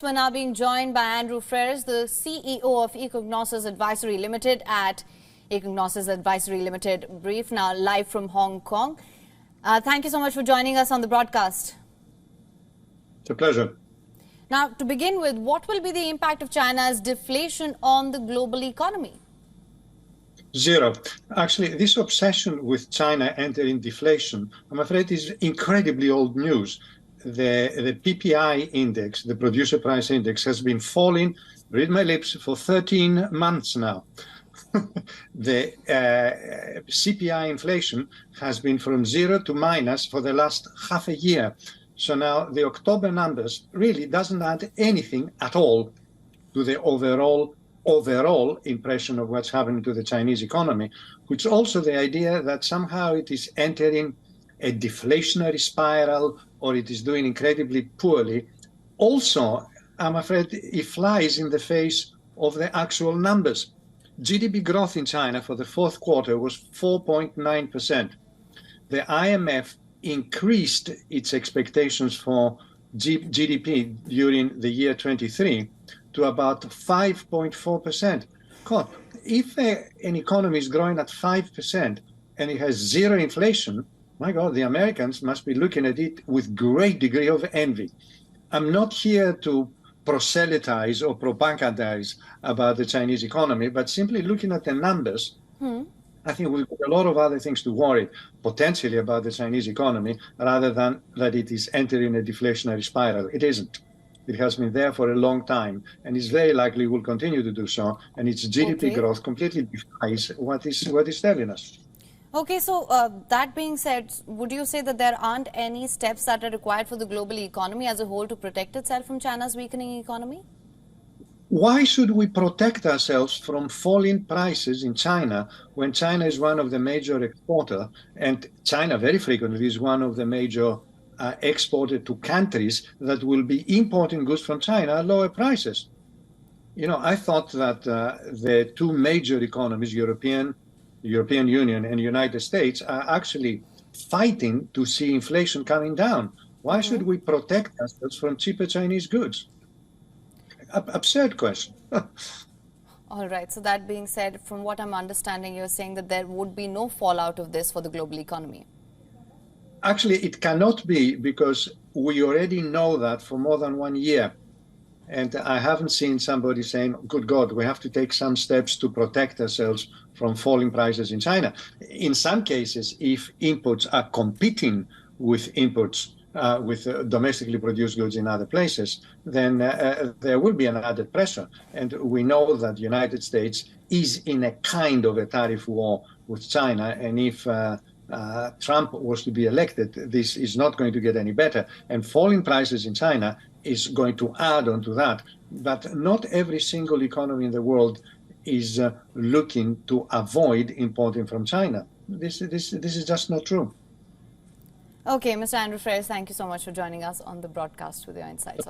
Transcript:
We're now being joined by Andrew Freres, the CEO of Ecognosis Advisory Limited at Ecognosis Advisory Limited Brief, now live from Hong Kong. Thank you so much for joining us on the broadcast. It's a pleasure. Now, to begin with, what will be the impact of China's deflation on the global economy? Zero. Actually, this obsession with China entering deflation, I'm afraid, is incredibly old news. The PPI index, the producer price index, has been falling, read my lips, for 13 months now. The CPI inflation has been from zero to minus for the last half a year. So now the October numbers really doesn't add anything at all to the overall impression of what's happening to the Chinese economy, which also the idea that somehow it is entering a deflationary spiral or it is doing incredibly poorly. Also, I'm afraid it flies in the face of the actual numbers. GDP growth in China for the fourth quarter was 4.9%. The IMF increased its expectations for GDP during the year 23 to about 5.4%. God, if an economy is growing at 5% and it has zero inflation, my God, the Americans must be looking at it with great degree of envy. I'm not here to proselytize or propagandize about the Chinese economy, but simply looking at the numbers, I think we've got a lot of other things to worry potentially about the Chinese economy rather than that it is entering a deflationary spiral. It isn't. It has been there for a long time and is very likely will continue to do so. And its GDP growth completely defies what is telling us. Okay, so that being said, would you say that there aren't any steps that are required for the global economy as a whole to protect itself from China's weakening economy? Why should we protect ourselves from falling prices in China when China is one of the major exporters and China very frequently is one of the major exporters to countries that will be importing goods from China at lower prices? You know, I thought that the two major economies, European Union and United States, are actually fighting to see inflation coming down. Why should we protect ourselves from cheaper Chinese goods? Absurd question. All right. So that being said, from what I'm understanding, you're saying that there would be no fallout of this for the global economy. Actually, it cannot be because we already know that for more than 1 year. And I haven't seen somebody saying, good God, we have to take some steps to protect ourselves from falling prices in China. In some cases, if inputs are competing with inputs, with domestically produced goods in other places, then there will be an added pressure. And we know that the United States is in a kind of a tariff war with China. And if Trump was to be elected, this is not going to get any better. And falling prices in China is going to add on to that. But not every single economy in the world is looking to avoid importing from China. This is just not true. Okay, Mr. Andrew Freres, thank you so much for joining us on the broadcast with your insights.